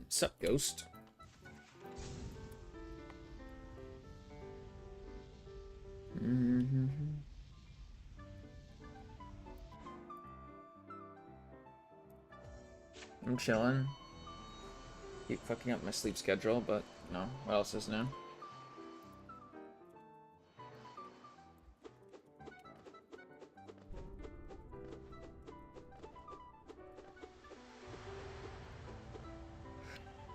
Sup, Ghost? I'm chilling. Keep fucking up my sleep schedule, but no. What else is new?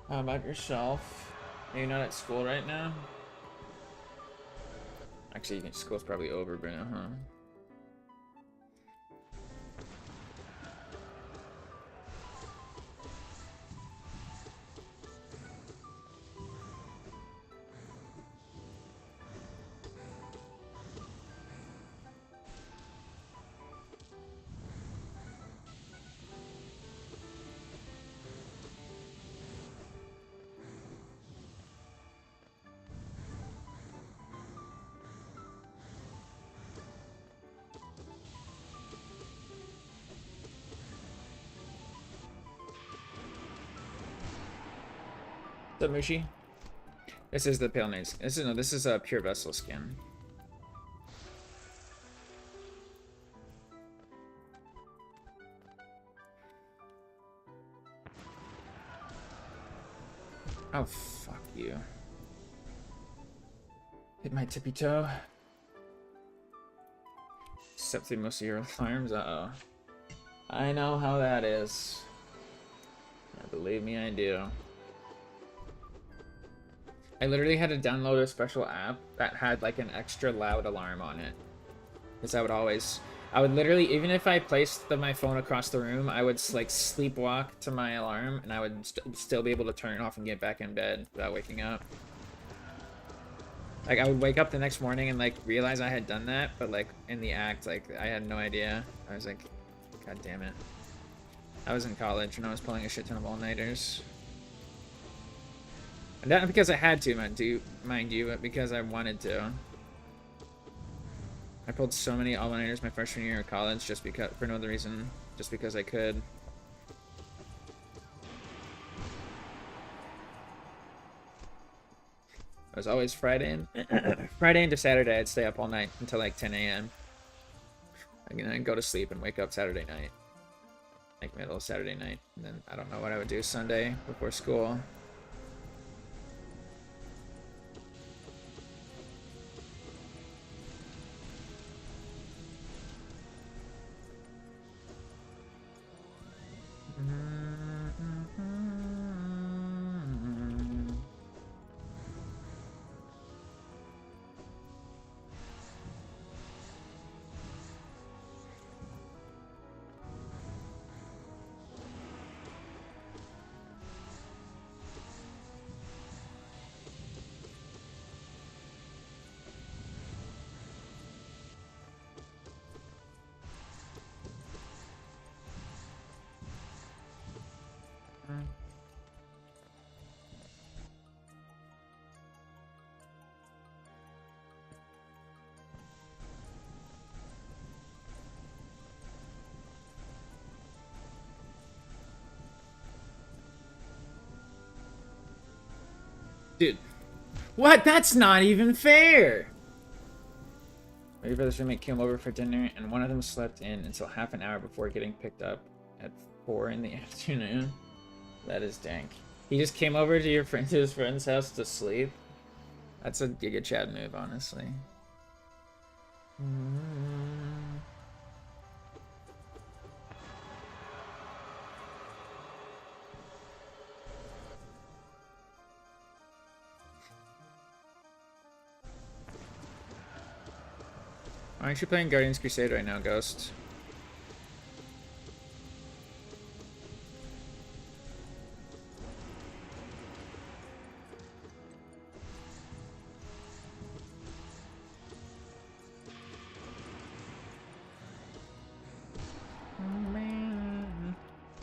How about yourself? Are you not at school right now? Actually, school's probably over by now, huh? What's up, Mushi? This is the Pale Knights. This is a pure vessel skin. Oh, fuck you. Hit my tippy toe. Step through most of your alarms. Uh-oh. I know how that is. Believe me, I do. I literally had to download a special app that had like an extra loud alarm on it. Because I would literally, even if I placed my phone across the room, I would like sleepwalk to my alarm and I would still be able to turn it off and get back in bed without waking up. Like I would wake up the next morning and like realize I had done that, but like in the act, like I had no idea. I was like, God damn it. I was in college and I was pulling a shit ton of all-nighters. Not because I had to, mind you, but because I wanted to. I pulled so many all-nighters my freshman year of college just because, for no other reason, just because I could. It was always Friday into Saturday. I'd stay up all night until like 10 a.m. I'd go to sleep and wake up Saturday night, like middle of Saturday night, and then I don't know what I would do Sunday before school. Dude, what? That's not even fair! My brother's roommate came over for dinner, and one of them slept in until half an hour before getting picked up at 4 in the afternoon. That is dank. He just came over to his friend's house to sleep? That's a Giga Chad move, honestly. Why aren't you playing Guardians Crusade right now, Ghost?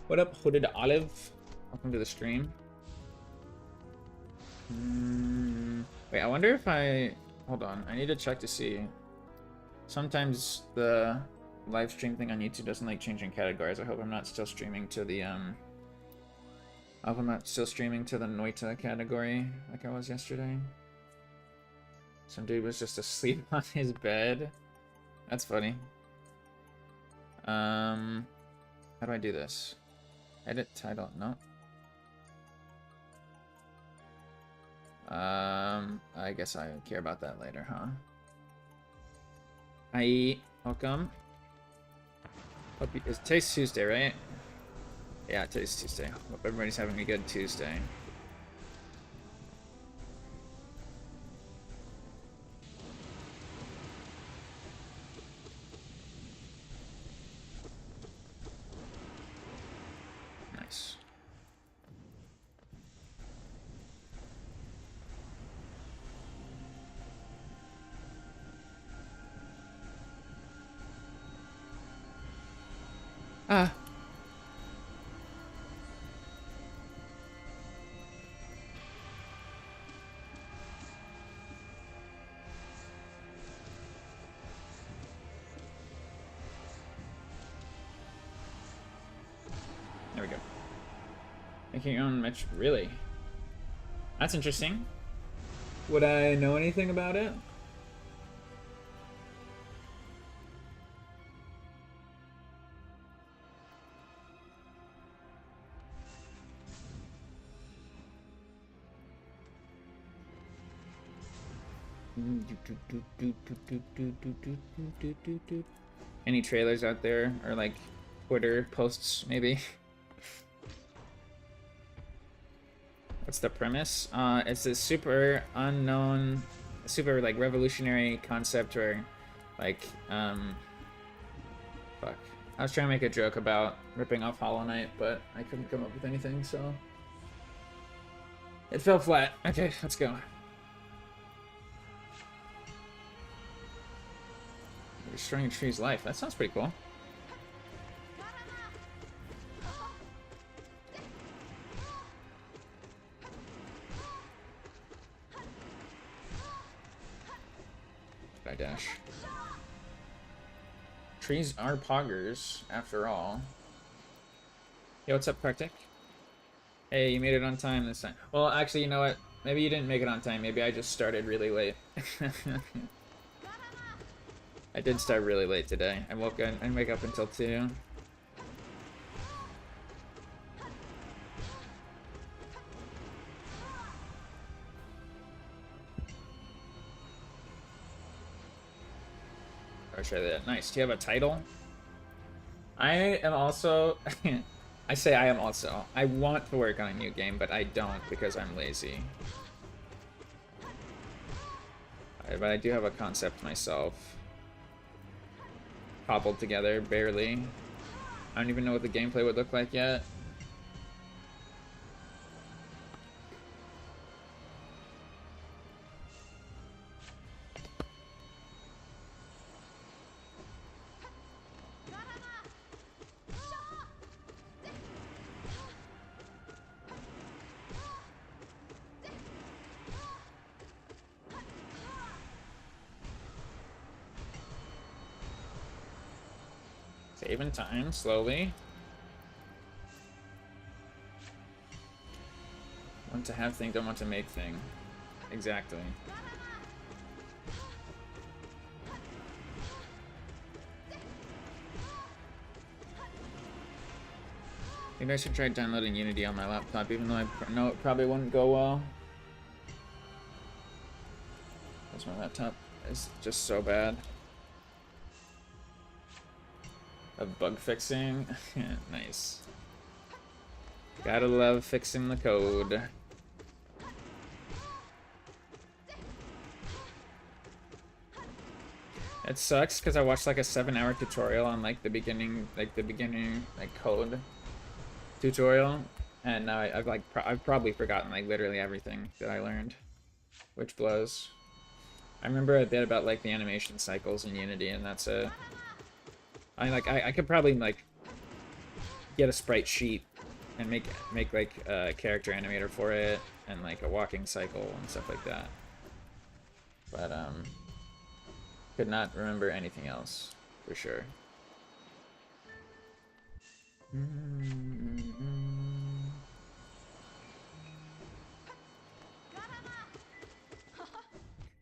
What up, Hooded Olive? Welcome to the stream. Wait, I wonder if I... Hold on, I need to check to see. Sometimes the live stream thing on YouTube doesn't like changing categories. I hope I'm not still streaming to the I hope I'm not still streaming to the Noita category like I was yesterday. Some dude was just asleep on his bed. That's funny. How do I do this? Edit title, no. I guess I care about that later, huh? Hi, welcome. Hope you, today's Tuesday, right? Yeah, today's Tuesday. Hope everybody's having a good Tuesday. Nice. Ah. There we go. Making your own match, really? That's interesting. Would I know anything about it? Any trailers out there or like Twitter posts maybe? What's the premise? It's a super unknown, super like revolutionary concept where like fuck. I was trying to make a joke about ripping off Hollow Knight, but I couldn't come up with anything, so it fell flat. Okay, let's go. Destroying a tree's life. That sounds pretty cool. Did I dash? Trees are poggers, after all. Yo, what's up, Kartik? Hey, you made it on time this time. Well, actually, you know what? Maybe you didn't make it on time. Maybe I just started really late. I did start really late today. I woke up and wake up until 2. I'll try that. Nice. Do you have a title? I am also... I say I am also. I want to work on a new game, but I don't because I'm lazy. But I do have a concept myself. Cobbled together, barely. I don't even know what the gameplay would look like yet. Saving time, slowly. Want to have thing, don't want to make thing. Exactly. Maybe I should try downloading Unity on my laptop, even though I know it probably wouldn't go well. Because my laptop is just so bad. Of bug fixing. Nice. Gotta love fixing the code. It sucks because I watched like a 7-hour tutorial on like the beginning code tutorial, and now I've probably forgotten like literally everything that I learned, which blows. I remember a bit about like the animation cycles in Unity, and that's it. I could probably like get a sprite sheet and make like a character animator for it and like a walking cycle and stuff like that. But could not remember anything else for sure.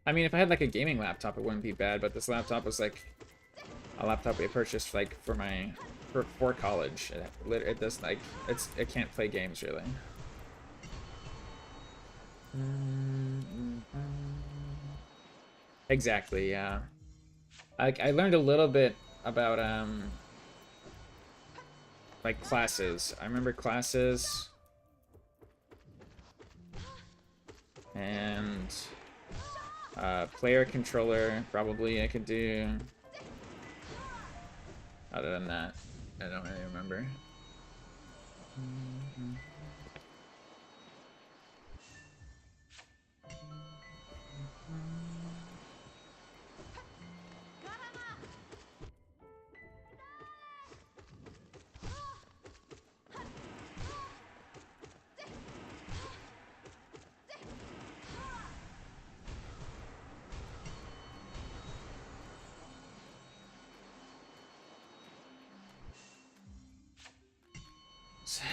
I mean, if I had like a gaming laptop, it wouldn't be bad. But this laptop was like a laptop we purchased like for college. It does like it can't play games really. Exactly, yeah. I learned a little bit about like classes. I remember classes and player controller probably I could do. Other than that, I don't really remember. Sad.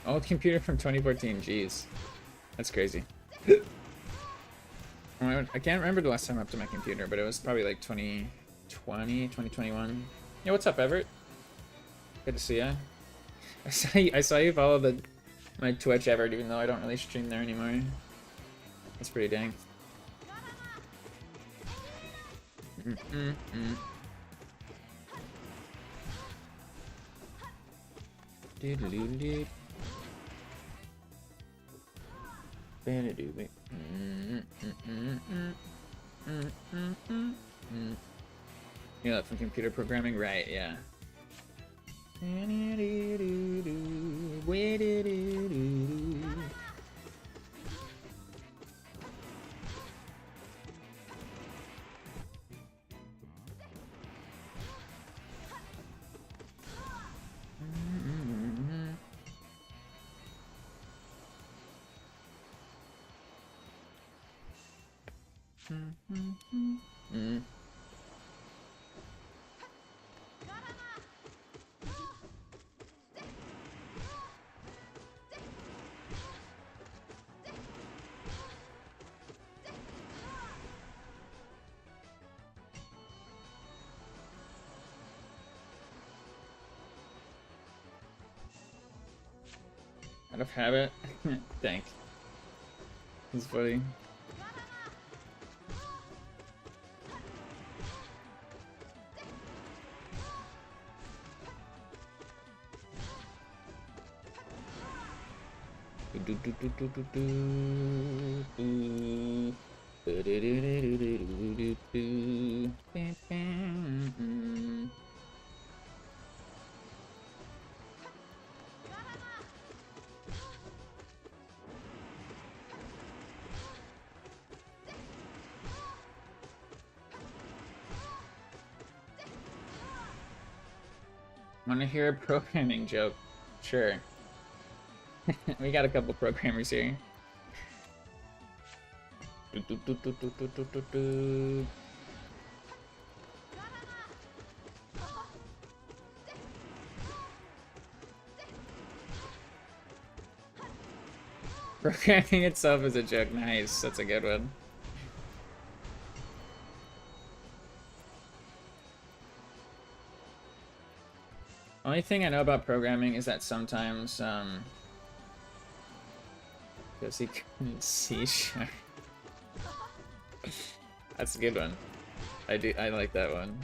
Old computer from 2014, jeez. That's crazy. I can't remember the last time I up to my computer, but it was probably like 2020, 2021. Yeah, what's up, Everett? Good to see ya. I saw you follow my Twitch, Everett, even though I don't really stream there anymore. That's pretty dang. You know that from computer programming? Right, yeah. Out of habit? Thank. That's funny. Want to hear a programming joke? Sure. We got a couple programmers here. Programming itself is a joke. Nice. That's a good one. Only thing I know about programming is that sometimes, because he couldn't see sharp. That's a good one. I like that one.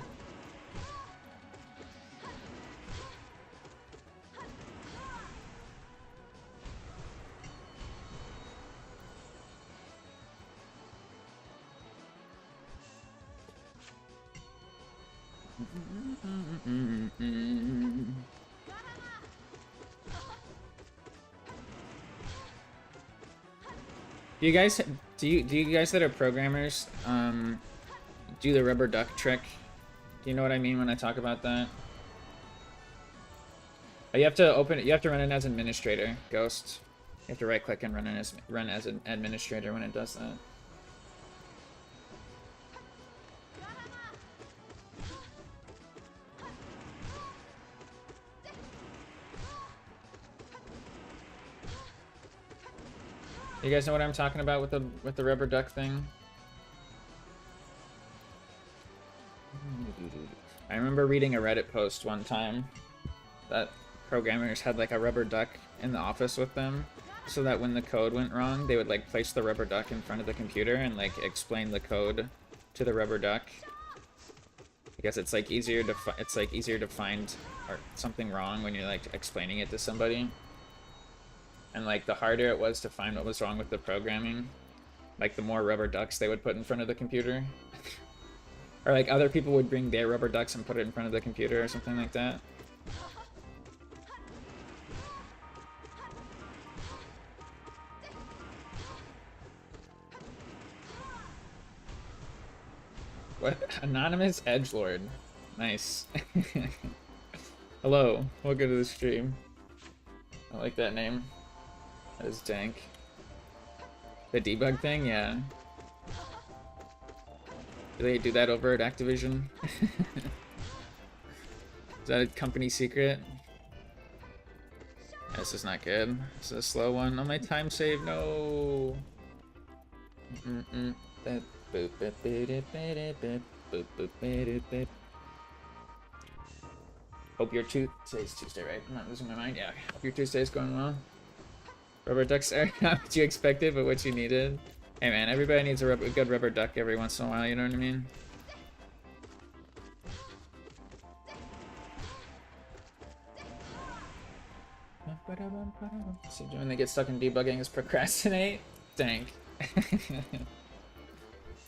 Do you guys that are programmers do the rubber duck trick? Do you know what I mean when I talk about that? You have to open it. You have to run it as administrator, Ghost. You have to right click and run as an administrator when it does that. You guys know what I'm talking about with the rubber duck thing? I remember reading a Reddit post one time that programmers had like a rubber duck in the office with them, so that when the code went wrong, they would like place the rubber duck in front of the computer and like explain the code to the rubber duck. I guess it's like easier to find or something wrong when you're like explaining it to somebody. And like the harder it was to find what was wrong with the programming, like the more rubber ducks they would put in front of the computer. Or like other people would bring their rubber ducks and put it in front of the computer or something like that. What? Anonymous Edgelord. Nice. Hello. Welcome to the stream. I like that name. That is dank. The debug thing? Yeah. Do they do that over at Activision? Is that a company secret? This is not good. This is a slow one. On my time save, no. Hope your today's Tuesday, right? I'm not losing my mind. Yeah. Hope your Tuesday's going well. Rubber ducks are not what you expected, but what you needed. Hey man, everybody needs a good rubber duck every once in a while, you know what I mean? See, when they get stuck in debugging is procrastinate? Dank.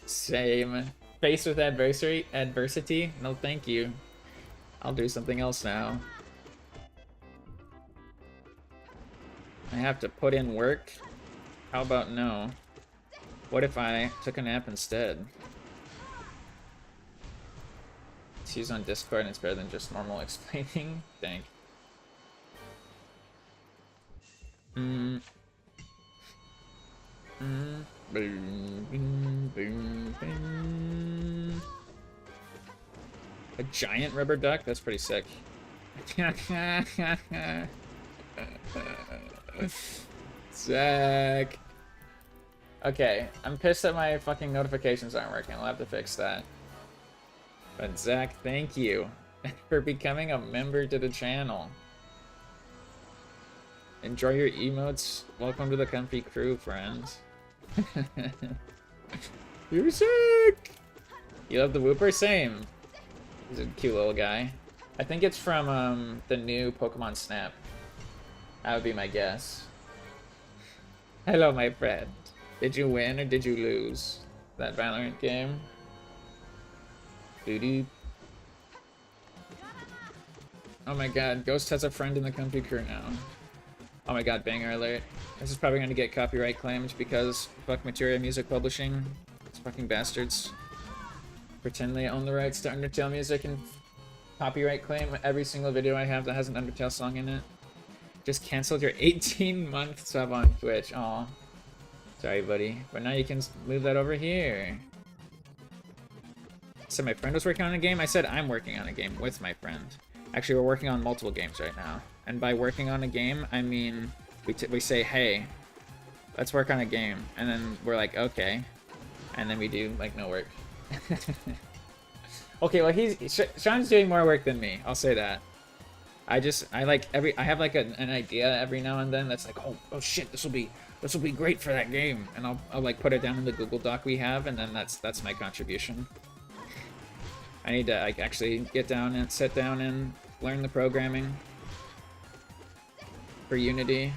Same. Faced with adversity? No thank you. I'll do something else now. I have to put in work? How about no? What if I took a nap instead? It's used on Discord and it's better than just normal explaining. Thank. A giant rubber duck? That's pretty sick. Zach. Okay, I'm pissed that my fucking notifications aren't working. I'll have to fix that. But Zach, thank you for becoming a member to the channel. Enjoy your emotes. Welcome to the comfy crew, friends. You're sick! You love the Whooper? Same. He's a cute little guy. I think it's from the new Pokemon Snap. That would be my guess. Hello, my friend. Did you win or did you lose that Valorant game? Doo-doo. Oh my god, Ghost has a friend in the comfy crew now. Oh my god, banger alert. This is probably going to get copyright claimed because fuck Materia Music Publishing. It's fucking bastards. Pretend they own the rights to Undertale music and copyright claim every single video I have that has an Undertale song in it. Just canceled your 18-month sub on Twitch. Aw. Sorry, buddy. But now you can move that over here. I said my friend was working on a game? I said I'm working on a game with my friend. Actually, we're working on multiple games right now. And by working on a game, I mean we say, hey, let's work on a game. And then we're like, okay. And then we do, like, no work. Okay, well, Sean's doing more work than me. I'll say that. I have like an idea every now and then that's like, oh shit, this will be great for that game, and I'll like put it down in the Google Doc we have, and then that's my contribution. I need to like actually get down and sit down and learn the programming for Unity.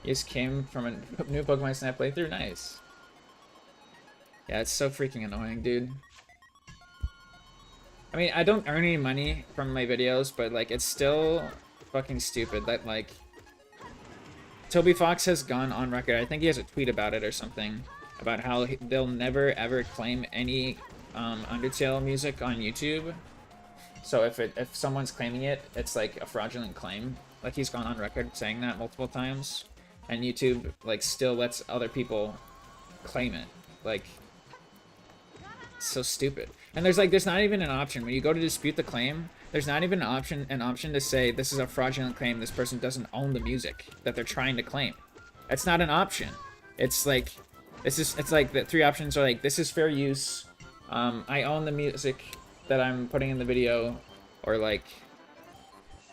You just came from a new Pokemon Snap playthrough? Nice. Yeah, it's so freaking annoying, dude. I mean, I don't earn any money from my videos, but like, it's still fucking stupid that like Toby Fox has gone on record. I think he has a tweet about it or something, about how they'll never ever claim any Undertale music on YouTube. So if someone's claiming it, it's like a fraudulent claim. Like, he's gone on record saying that multiple times, and YouTube like still lets other people claim it. Like, it's so stupid. And there's not even an option when you go to dispute the claim. There's not even an option to say this is a fraudulent claim. This person doesn't own the music that they're trying to claim. It's not an option. It's like, it's like the 3 options are like, this is fair use, I own the music that I'm putting in the video, or like,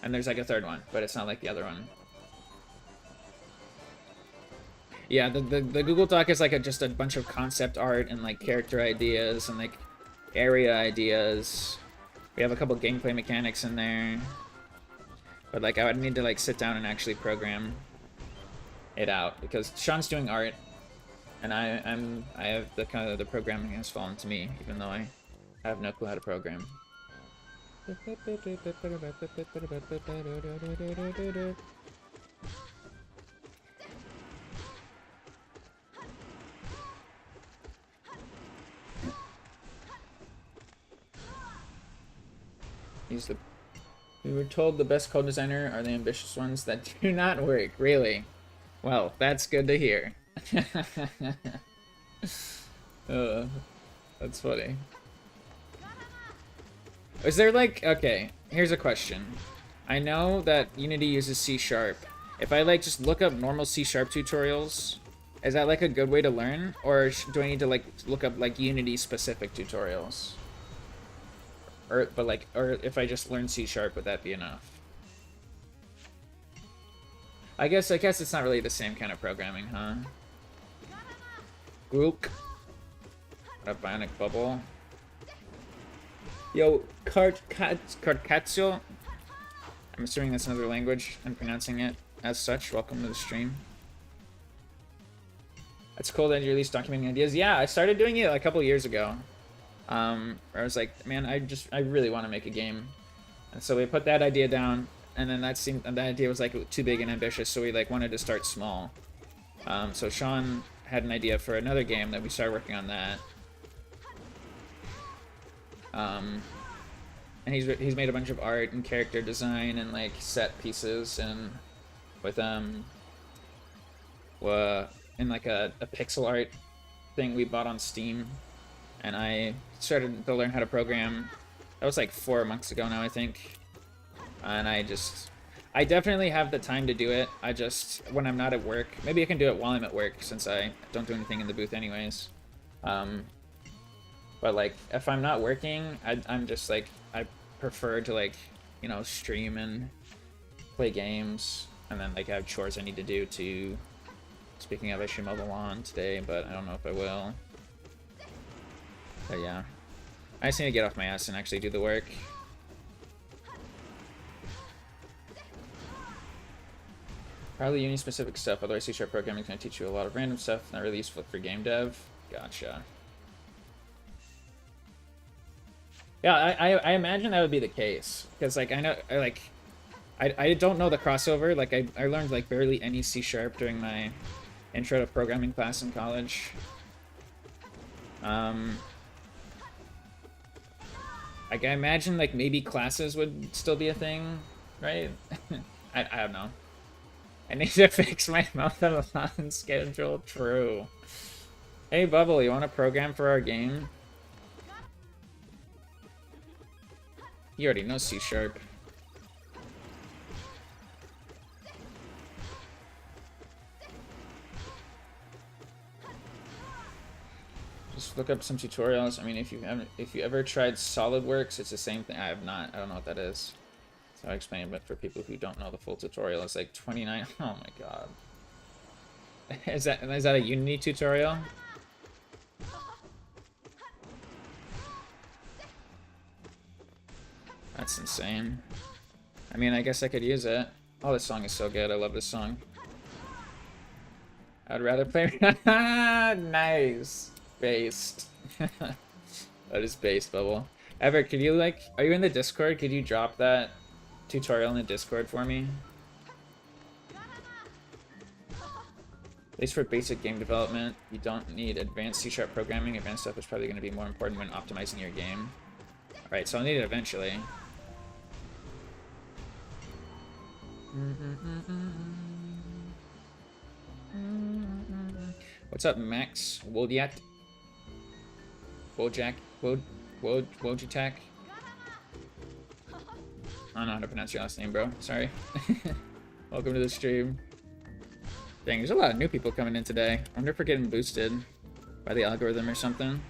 and there's like a 3rd one, but it's not like the other one. Yeah, the Google Doc is like just a bunch of concept art and like character ideas and like area ideas. We have a couple gameplay mechanics in there. But like I would need to like sit down and actually program it out because Sean's doing art and I have the kind of the programming has fallen to me, even though I have no clue how to program. We were told the best code designer are the ambitious ones that do not work. Really? Well, that's good to hear. That's funny. Is there like, okay, here's a question. I know that Unity uses C#. If I like just look up normal C# tutorials, is that like a good way to learn? Or do I need to like look up like Unity specific tutorials? Or if I just learn C#, would that be enough? I guess it's not really the same kind of programming, huh? Grook. A bionic bubble. Yo, Cartcatio. I'm assuming that's another language and pronouncing it as such. Welcome to the stream. It's cool that you released documenting ideas. Yeah, I started doing it a couple years ago. I was like, man, I really want to make a game, and so we put that idea down, and then that idea was like too big and ambitious, so we like wanted to start small. So Sean had an idea for another game that we started working on that. And he's made a bunch of art and character design and like set pieces and with in like a pixel art thing we bought on Steam. And I started to learn how to program. That was like 4 months ago now, I think. And I definitely have the time to do it. I just, when I'm not at work, maybe I can do it while I'm at work since I don't do anything in the booth anyways. But like, if I'm not working, I'm just like, I prefer to like, you know, stream and play games. And then like I have chores I need to do too. Speaking of, I should mow the lawn today, but I don't know if I will. But yeah, I just need to get off my ass and actually do the work. Probably Uni-specific stuff, otherwise C# programming is going to teach you a lot of random stuff, not really useful for game dev. Gotcha. Yeah, I imagine that would be the case, because like I know, I don't know the crossover. Like I learned like barely any C# during my intro to programming class in college. Like, I imagine, like, maybe classes would still be a thing, right? I don't know. I need to fix my marathon schedule. True. Hey, Bubble, you want to program for our game? You already know C#. Just look up some tutorials. I mean, if you ever tried SolidWorks, it's the same thing. I have not. I don't know what that is. So I explain it, but for people who don't know the full tutorial, it's like 29. Oh my god. Is that a Unity tutorial? That's insane. I mean, I guess I could use it. Oh, this song is so good. I love this song. I'd rather play. Nice. Based. That is based, Bubble. Ever, could you like, are you in the Discord? Could you drop that tutorial in the Discord for me? At least for basic game development, you don't need advanced C# programming. Advanced stuff is probably going to be more important when optimizing your game. Alright, so I'll need it eventually. What's up, Max? Wojak? Wojatak? I don't know how to pronounce your last name, bro. Sorry. Welcome to the stream. Dang, there's a lot of new people coming in today. I wonder if we're getting boosted by the algorithm or something.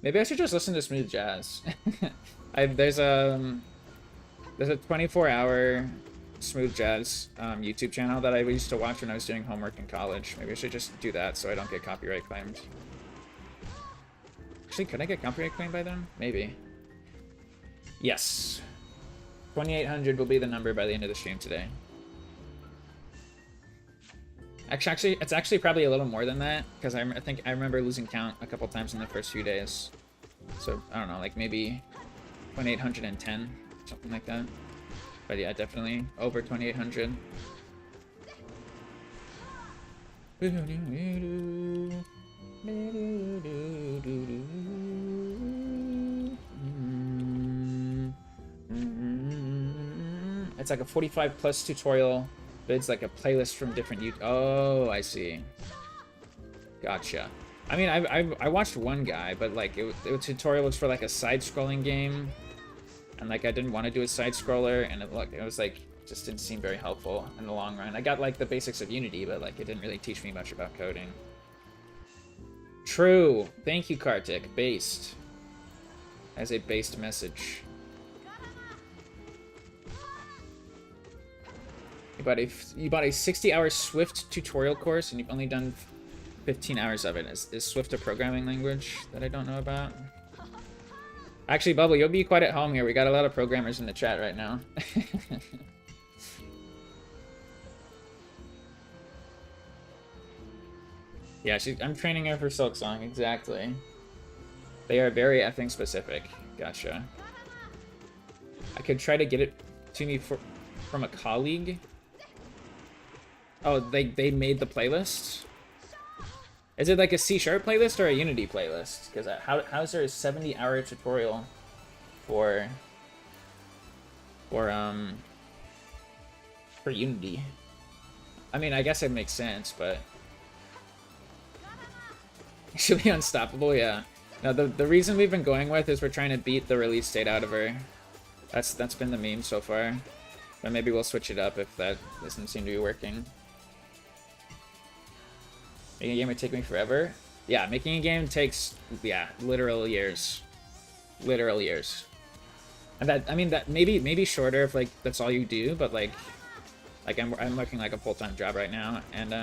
Maybe I should just listen to smooth jazz. There's a 24-hour smooth jazz YouTube channel that I used to watch when I was doing homework in college. Maybe I should just do that so I don't get copyright claimed. Actually, could I get copyright claimed by them? Maybe. Yes. 2,800 will be the number by the end of the stream today. Actually, it's actually probably a little more than that, because I think I remember losing count a couple times in the first few days. So, I don't know, like maybe 2,810, something like that. But yeah, definitely over 2,800. It's like a 45+ tutorial. But it's like a playlist from different YouTube. Oh, I see. Gotcha. I mean, I watched one guy, but like the tutorial was for like a side-scrolling game, and like I didn't want to do a side-scroller, and it was like just didn't seem very helpful in the long run. I got like the basics of Unity, but like it didn't really teach me much about coding. True. Thank you, Kartik. Based. As a based message. You bought a 60-hour Swift tutorial course, and you've only done 15 hours of it. Is Swift a programming language that I don't know about? Actually, Bubble, you'll be quite at home here. We got a lot of programmers in the chat right now. Yeah, I'm training her for Silksong, exactly. They are very effing specific. Gotcha. I could try to get it to me from a colleague. Oh, they made the playlist? Is it like a C# playlist or a Unity playlist? Because how is there a 70-hour tutorial for Unity? I mean, I guess it makes sense, but it should be unstoppable, yeah. Now the reason we've been going with is we're trying to beat the release date out of her. That's been the meme so far. But maybe we'll switch it up if that doesn't seem to be working. Making a game would take me forever. Yeah, making a game takes, yeah, literal years. Literal years. And that, I mean, that maybe shorter if like that's all you do, but like I'm working like a full-time job right now, and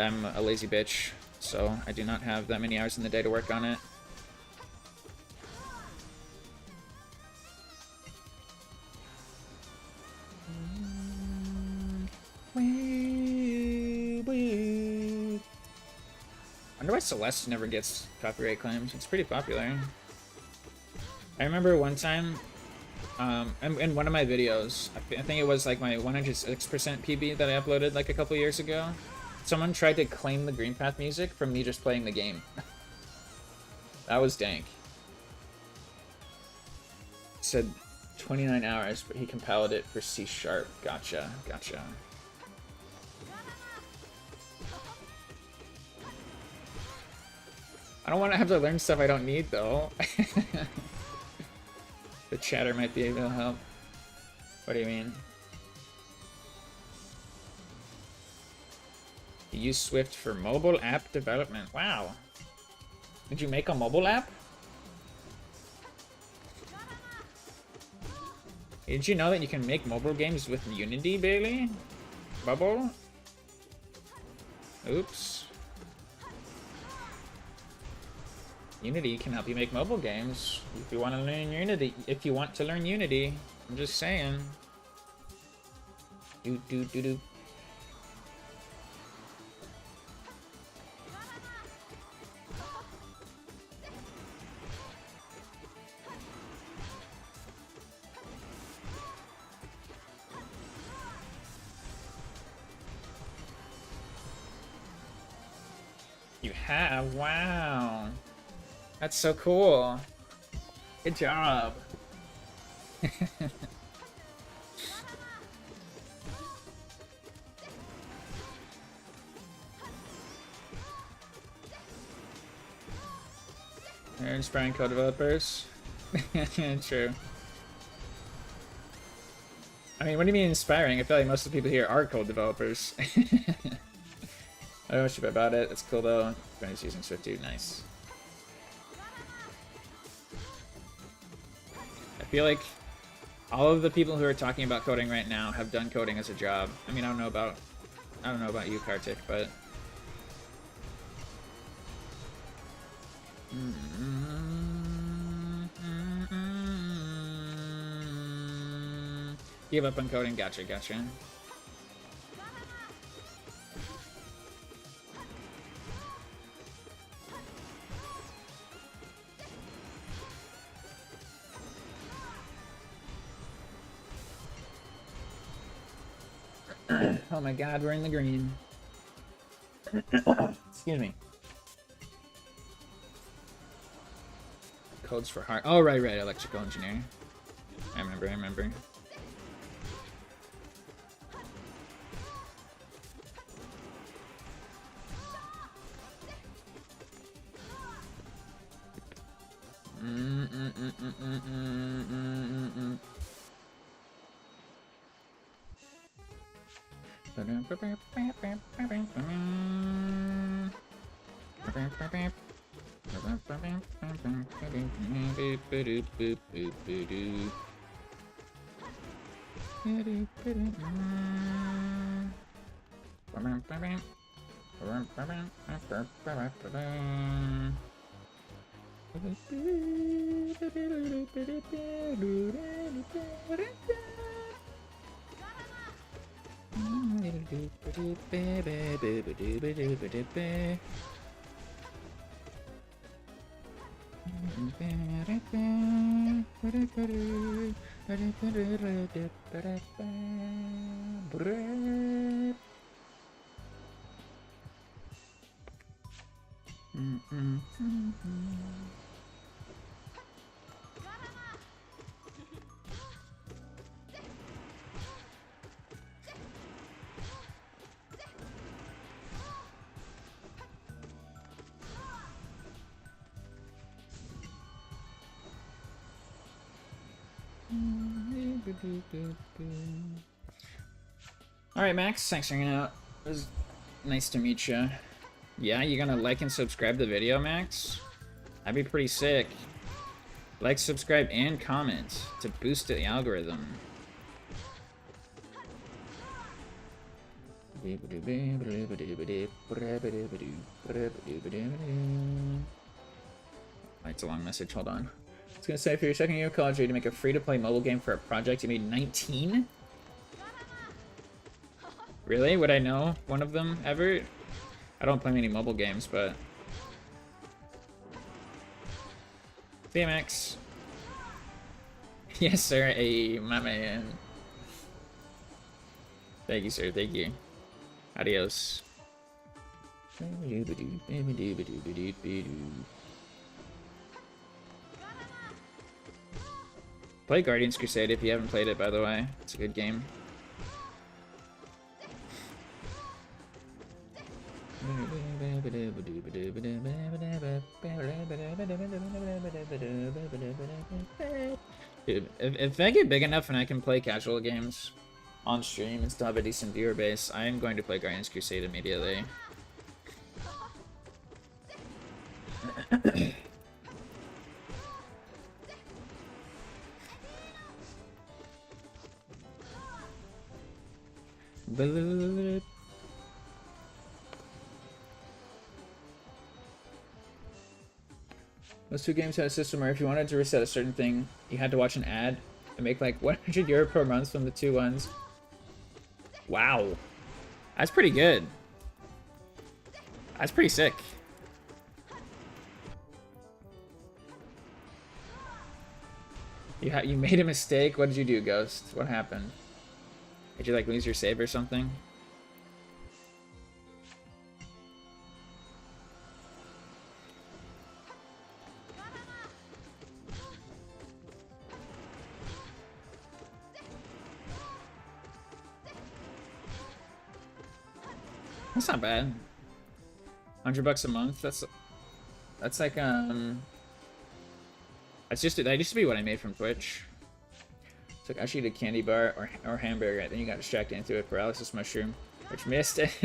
I'm a lazy bitch, so I do not have that many hours in the day to work on it. I wonder why Celeste never gets copyright claims. It's pretty popular. I remember one time, in one of my videos, I think it was like my 106% PB that I uploaded like a couple years ago, someone tried to claim the Green Path music from me just playing the game. That was dank. It said 29 hours, but he compiled it for C#. Gotcha, gotcha. I don't want to have to learn stuff I don't need, though. The chatter might be able to help. What do you mean? You use Swift for mobile app development. Wow. Did you make a mobile app? Did you know that you can make mobile games with Unity, Bailey? Bubble? Oops. Unity can help you make mobile games if you want to learn Unity. If you want to learn Unity, I'm just saying. Do. You have? Wow. That's so cool. Good job. They're inspiring code developers. True. I mean, what do you mean inspiring? I feel like most of the people here are code developers. I don't know shit about it. It's cool though. Everyone's using Swift 2. Nice. I feel like all of the people who are talking about coding right now have done coding as a job. I mean, I don't know about you, Kartik, but give up on coding. Gotcha. Oh my god, we're in the green. Excuse me. Codes for heart. Oh, right. Electrical engineering. I remember. Alright, Max, thanks for hanging out. It was nice to meet you. Yeah, you gonna like and subscribe the video, Max? That'd be pretty sick. Like, subscribe, and comment to boost the algorithm. It's a long message, hold on. I was gonna say, for your second year of college, you to make a free-to-play mobile game for a project you made 19? Really? Would I know one of them ever? I don't play many mobile games, but... BMX. Yes, sir. Hey, my man. Thank you, sir. Thank you. Adios. Play Guardians Crusade if you haven't played it, by the way. It's a good game. Dude, if I get big enough and I can play casual games on stream and still have a decent viewer base, I am going to play Guardians Crusade immediately. Those two games had a system where if you wanted to reset a certain thing, you had to watch an ad and make like 100 euro per month from the two ones. Wow. That's pretty good. That's pretty sick. You made a mistake? What did you do, Ghost? What happened? Did you like lose your save or something? That's not bad. $100 a month. That's like That used to be what I made from Twitch. It's like I should eat a candy bar or hamburger, then you got distracted into a paralysis mushroom, which missed. I've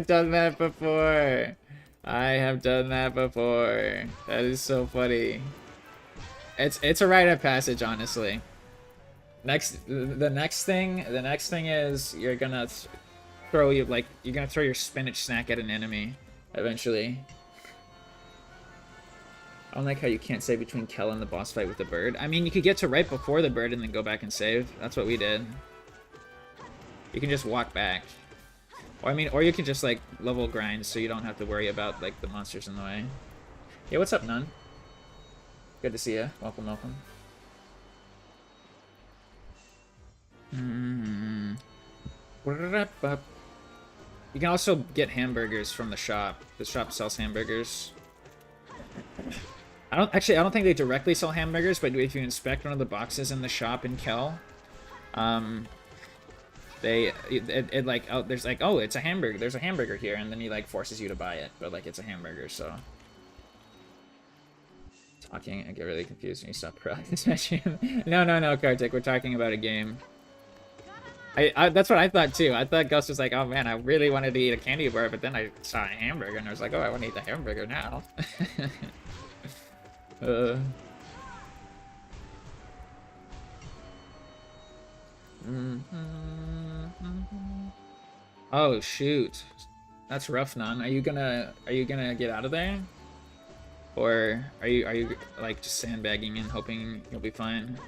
done that before. I have done that before. That is so funny. It's a rite of passage, honestly. The next thing is you're gonna throw your spinach snack at an enemy eventually. I don't like how you can't save between Kel and the boss fight with the bird. I mean, you could get to right before the bird and then go back and save. That's what we did. You can just walk back. Or, I mean, or you can just, like, level grind so you don't have to worry about, like, the monsters in the way. Yeah, what's up, Nun? Good to see ya. Welcome, welcome. You can also get hamburgers from the shop. The shop sells hamburgers. I don't think they directly sell hamburgers, but if you inspect one of the boxes in the shop in Kel, there's like, oh, it's a hamburger. There's a hamburger here, and then he like forces you to buy it, but like it's a hamburger, so. Talking, I get really confused when you stop paralyzing. No, Kartik, we're talking about a game. That's what I thought too. I thought Gus was like, oh man, I really wanted to eat a candy bar, but then I saw a hamburger, and I was like, oh, I want to eat the hamburger now. Oh shoot, that's rough, Nun. Are you gonna get out of there, or are you like just sandbagging and hoping you'll be fine?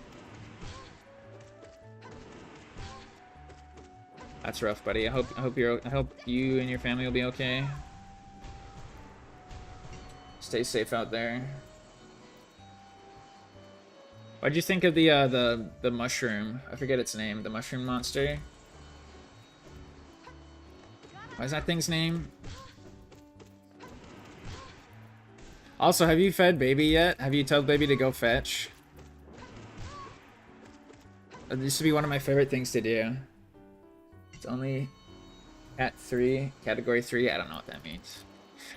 That's rough, buddy. I hope you and your family will be okay. Stay safe out there. What'd you think of the mushroom? I forget its name. The mushroom monster. What is that thing's name? Also, have you fed baby yet? Have you told baby to go fetch? It used to be one of my favorite things to do. It's only Cat 3, Category 3. I don't know what that means.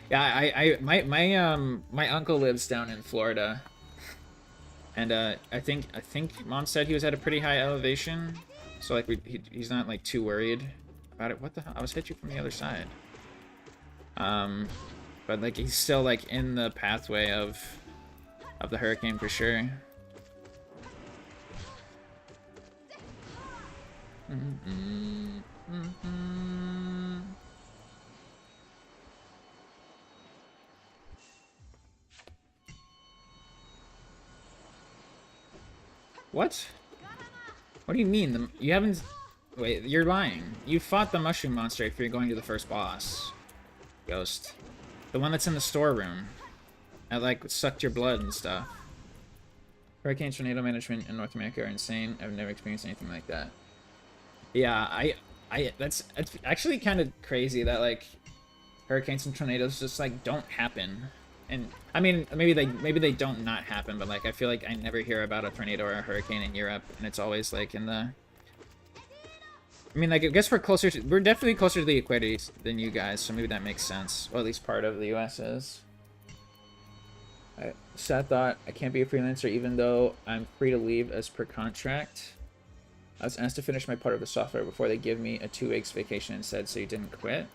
Yeah, my uncle lives down in Florida, and I think Mom said he was at a pretty high elevation, so like he's not like too worried about it. What the hell? I was hit you from the other side. But like he's still like in the pathway of the hurricane for sure. What? What do you mean? You haven't... Wait, you're lying. You fought the mushroom monster if you're going to the first boss. Ghost. The one that's in the storeroom. That, like, sucked your blood and stuff. Hurricane tornado management in North America are insane. I've never experienced anything like that. Yeah, it's actually kind of crazy that, like, hurricanes and tornadoes just, like, don't happen. And I mean, maybe they don't not happen, but like I feel like I never hear about a tornado or a hurricane in Europe, and it's always like in the. I mean, like I guess we're definitely closer to the equator than you guys, so maybe that makes sense. Or at least part of the U.S. is. Sad thought. I can't be a freelancer even though I'm free to leave as per contract. I was asked to finish my part of the software before they give me a 2 weeks vacation instead, so you didn't quit.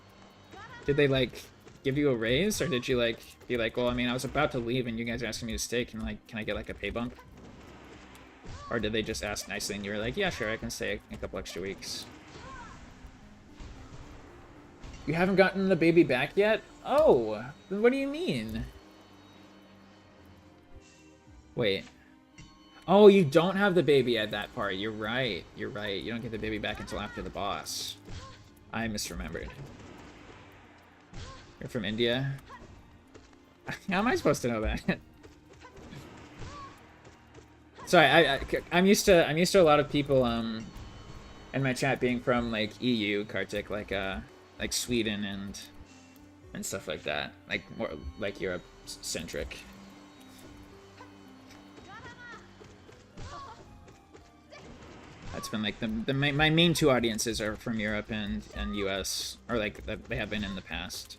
Did they like give you a raise, or did you like be like, well, I mean, I was about to leave and you guys are asking me to stay, can I get like a pay bump? Or did they just ask nicely and you were like, yeah, sure, I can stay a couple extra weeks? You haven't gotten the baby back yet? Oh, what do you mean? Wait. Oh, you don't have the baby at that part. You're right. You're right. You don't get the baby back until after the boss. I misremembered. You're from India? How am I supposed to know that? Sorry, I'm used to a lot of people in my chat being from like EU, Kartik, like Sweden and stuff like that, like more like Europe centric. That's been like my main 2 audiences are from Europe and US, or like they have been in the past.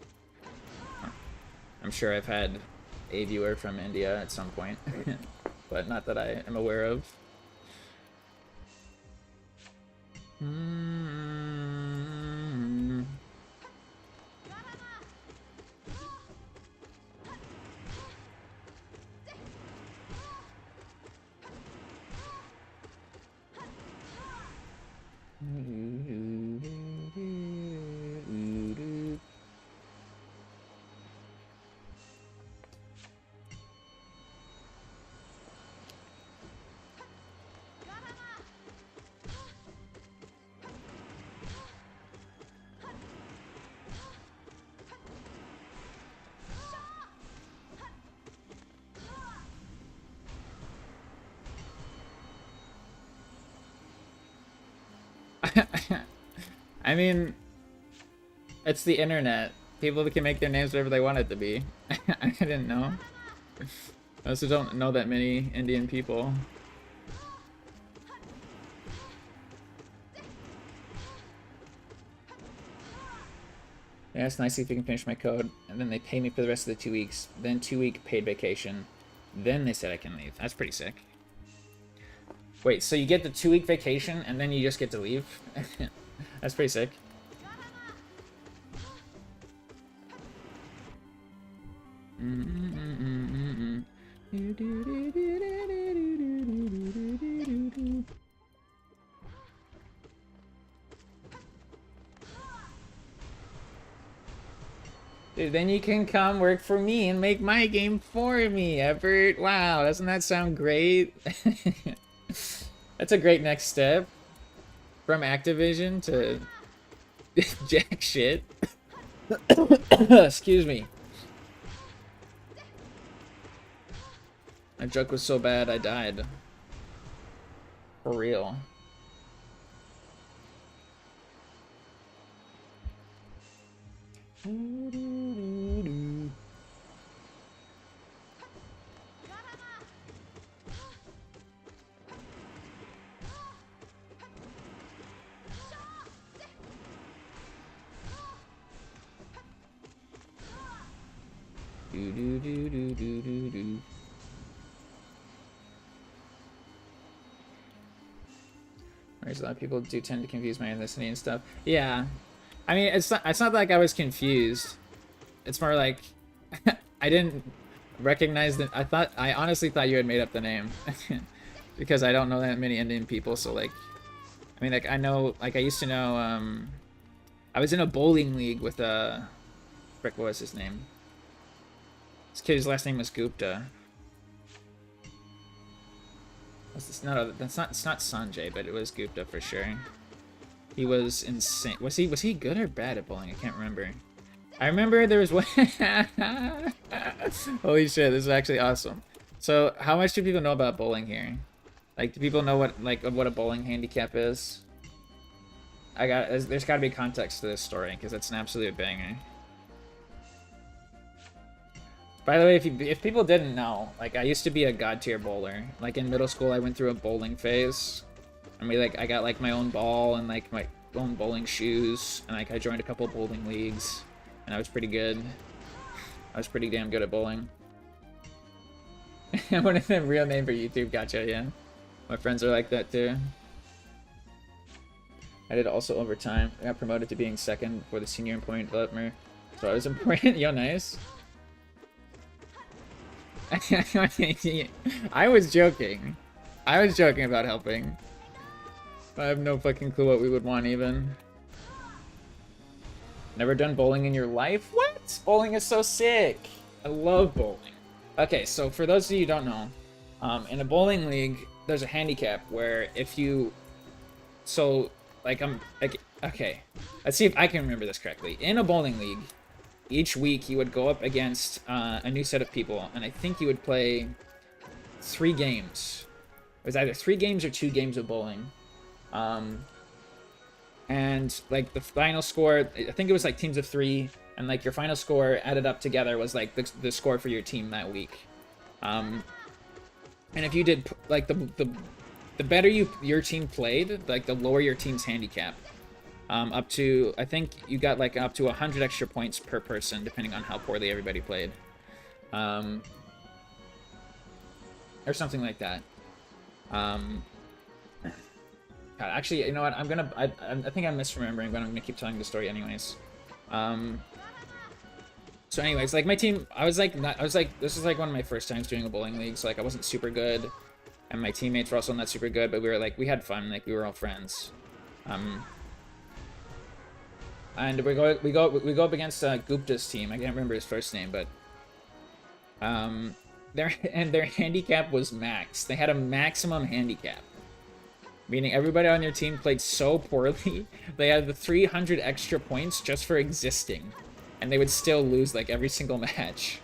I'm sure I've had a viewer from India at some point, but not that I am aware of. I mean, it's the internet. People can make their names whatever they want it to be. I didn't know. I also don't know that many Indian people. Yeah, it's nice if you can finish my code. And then they pay me for the rest of the 2 weeks. Then 2-week paid vacation. Then they said I can leave. That's pretty sick. Wait, so you get the 2-week vacation and then you just get to leave? That's pretty sick. Dude, then you can come work for me and make my game for me, Everett. Wow, doesn't that sound great? That's a great next step. From Activision to jack shit. Excuse me. My joke was so bad I died. For real. There's a lot of people do tend to confuse my ethnicity and stuff. Yeah, I mean it's not like I was confused. It's more like I didn't recognize that. I honestly thought you had made up the name because I don't know that many Indian people. So like, I mean, like I know, like I used to know. I was in a bowling league with frick, what was his name? This kid's last name was Gupta. It's not Sanjay, but it was Gupta for sure. He was insane. Was he good or bad at bowling? I can't remember. I remember there was one. Holy shit, this is actually awesome. So, how much do people know about bowling here? Like, do people know what a bowling handicap is? There's got to be context to this story because it's an absolute banger. By the way, if people didn't know, like I used to be a god tier bowler. Like in middle school, I went through a bowling phase. I mean, I got like my own ball and like my own bowling shoes, and like I joined a couple bowling leagues, and I was pretty good. I was pretty damn good at bowling. What is the real name for YouTube? Gotcha, yeah. My friends are like that too. I did also overtime. I got promoted to being second for the senior employee developer, so I was important. Yo, nice. I was joking. I was joking about helping. I have no fucking clue what we would want even. Never done bowling in your life? What? Bowling is so sick. I love bowling. Okay, so for those of you who don't know, in a bowling league, there's a handicap where if you... So, like, okay. Let's see if I can remember this correctly. In a bowling league, each week you would go up against a new set of people, and I think you would play 3 games. It was either 3 games or 2 games of bowling. And like the final score, I think it was like teams of 3, and like your final score added up together was like the score for your team that week. And if you did like the better your team played, like the lower your team's handicap. Up to, I think you got like up to 100 extra points per person, depending on how poorly everybody played. or something like that. God, actually, you know what? I think I'm misremembering, but I'm gonna keep telling the story anyways. So anyways, like my team, this is like one of my first times doing a bowling league, so like I wasn't super good, and my teammates were also not super good, but we had fun, like we were all friends. And we go up against Gupta's team. I can't remember his first name, but their handicap was max. They had a maximum handicap. Meaning everybody on your team played so poorly, they had the 300 extra points just for existing. And they would still lose, like, every single match.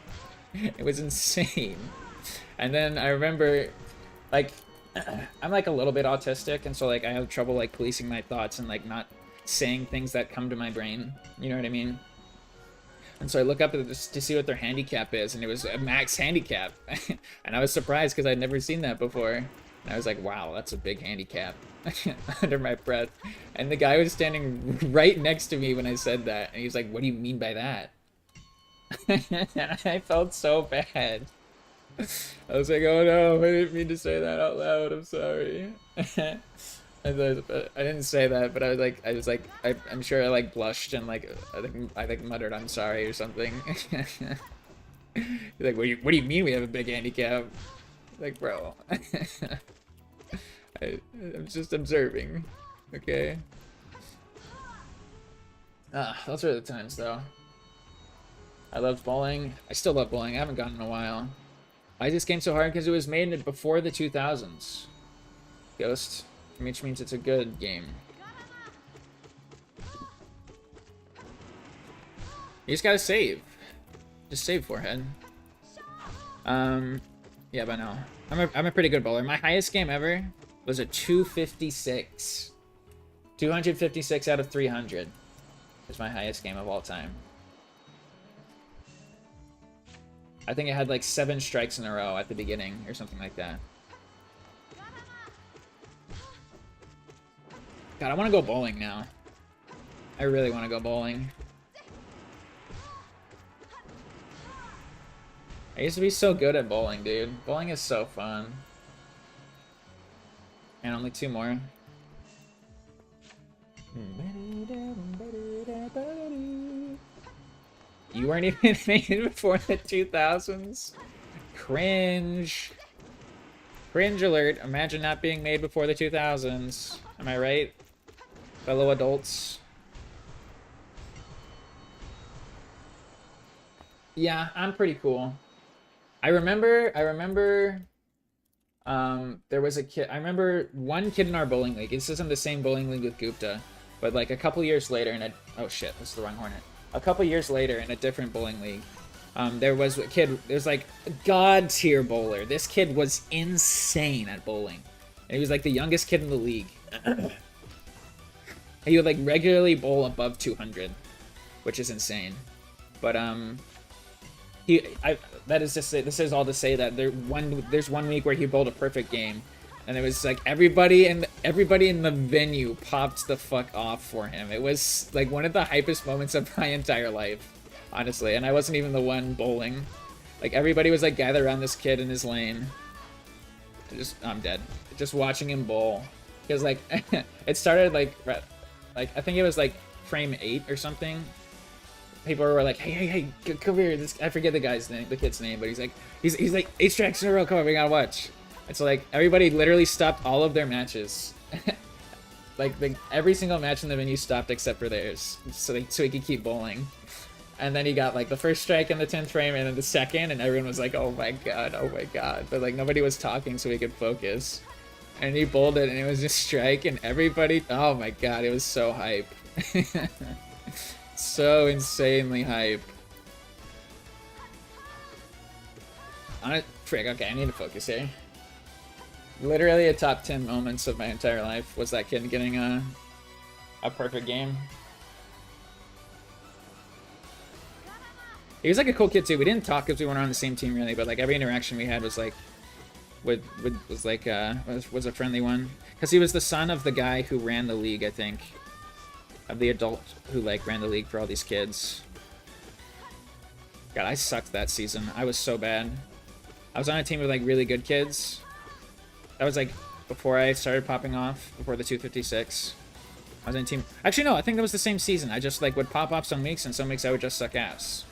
It was insane. And then I remember, like, I'm, like, a little bit autistic, and so, like, I have trouble, like, policing my thoughts and, like, not saying things that come to my brain. You know what I mean? And so I look up at this to see what their handicap is, and it was a max handicap. And I was surprised because I'd never seen that before. And I was like, wow, that's a big handicap. Under my breath. And the guy was standing right next to me when I said that. And he was like, what do you mean by that? And I felt so bad. I was like, oh no, I didn't mean to say that out loud. I'm sorry. I didn't say that, but I was like, I'm sure I like blushed and like, I think muttered, I'm sorry or something. He's like, what do you mean we have a big handicap? Like, bro. I'm just observing, okay? Those were the times, though. I loved bowling. I still love bowling. I haven't gone in a while. Why is this game so hard? Because it was made before the 2000s. Ghost, which means it's a good game. You just gotta save. Just save, forehead. Yeah, but no. I'm a pretty good bowler. My highest game ever was a 256. 256 out of 300 is my highest game of all time. I think I had like 7 strikes in a row at the beginning or something like that. God, I want to go bowling now. I really want to go bowling. I used to be so good at bowling, dude. Bowling is so fun. And only 2 more. You weren't even made before the 2000s? Cringe. Cringe alert. Imagine not being made before the 2000s. Am I right? Fellow adults. Yeah, I'm pretty cool. I remember there was a kid. I remember one kid in our bowling league. This isn't the same bowling league with Gupta, but like a couple years later in a... Oh shit, this is the wrong Hornet. A couple years later in a different bowling league, there was a kid, there's like a god tier bowler. This kid was insane at bowling. And he was like the youngest kid in the league. He would like regularly bowl above 200, which is insane. But that is just this is all to say that there's one week where he bowled a perfect game, and it was like everybody in the venue popped the fuck off for him. It was like one of the hypest moments of my entire life, honestly. And I wasn't even the one bowling. Like everybody was like gathered around this kid in his lane. I'm dead. Just watching him bowl, because like it started like I think it was like frame 8 or something. People were like, hey, come here. I forget the guy's name, the kid's name, but he's like 8 strikes in a row. Come on, we gotta watch. And so like everybody literally stopped all of their matches. like every single match in the venue stopped except for theirs, so he could keep bowling. And then he got like the first strike in the 10th frame, and then the second, and everyone was like, oh my god. But like nobody was talking, so we could focus. And he bowled it, and it was just strike, and everybody, oh my god, it was so hype. So insanely hype. Frick, okay, I need to focus here. Literally a top 10 moments of my entire life was that kid getting a perfect game. He was like a cool kid too. We didn't talk because we weren't on the same team really, but like every interaction we had was like was a friendly one, because he was the son of the guy who ran the league, I think, of the adult who like ran the league for all these kids. God, I sucked that season. I was so bad. I was on a team with like really good kids. That was like before I started popping off, before the 256. I was on a team. Actually, no, I think that was the same season. I just like would pop off some weeks, and some weeks I would just suck ass.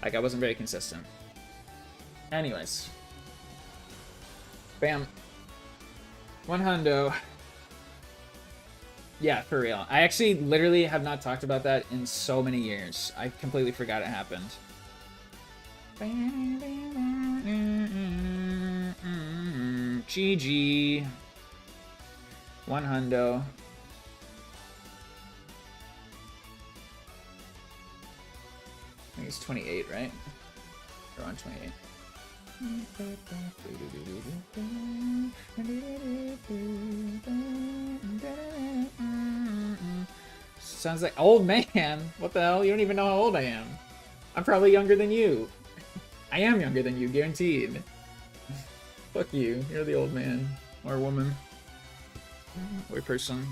Like I wasn't very consistent. Anyways. Bam. 100. Yeah, for real. I actually literally have not talked about that in so many years. I completely forgot it happened. GG. 100. I think it's 28, right? We're on 28. Sounds like old man. What the hell? You don't even know how old I am. I'm probably younger than you. I am younger than you, guaranteed. Fuck you. You're the old man or woman or person.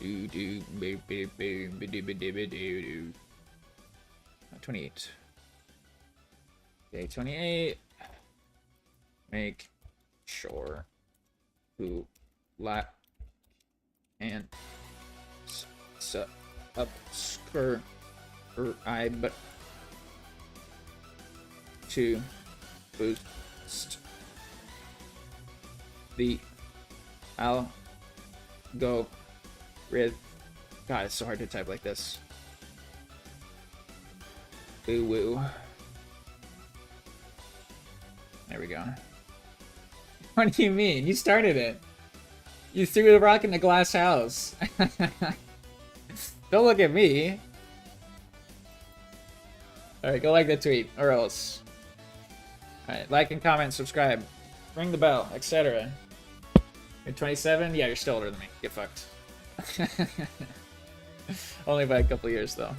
Do do 28. Okay, 28. Make sure to like and subscribe to boost the algorithm. God, it's so hard to type like this. Boo woo. There we go. What do you mean? You started it. You threw the rock in the glass house. Don't look at me. Alright, go like the tweet, or else. Alright, like and comment, subscribe, ring the bell, etc. You're 27? Yeah, you're still older than me. Get fucked. Only by a couple years, though.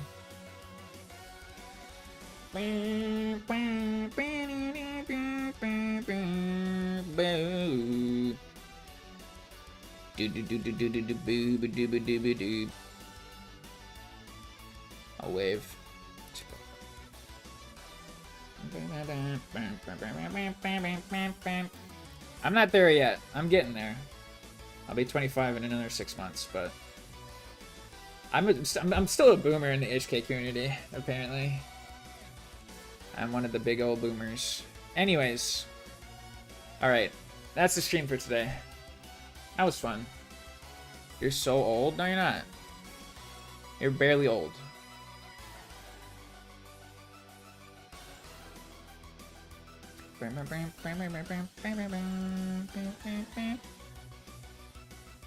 I'll wave. I'm not there yet. I'm getting there. I'll be 25 in another 6 months, but I'm still a boomer in the HK community, apparently. I'm one of the big old boomers. Anyways. Alright. That's the stream for today. That was fun. You're so old? No, you're not. You're barely old.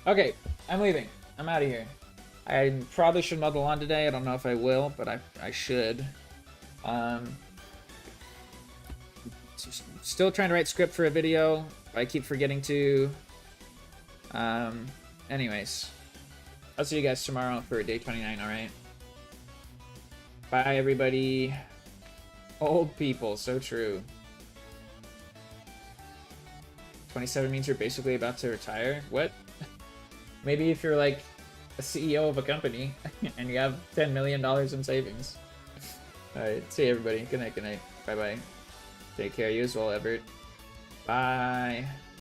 Okay, I'm leaving. I'm out of here. I probably should mow the lawn today. I don't know if I will, but I should. Still trying to write script for a video. I keep forgetting to. Anyways. I'll see you guys tomorrow for day 29, alright? Bye, everybody. Old people, so true. 27 means you're basically about to retire? What? Maybe if you're like a CEO of a company and you have $10 million in savings. Alright, see you everybody. Good night, good night. Bye-bye. Take care, you as well, Everett. Bye.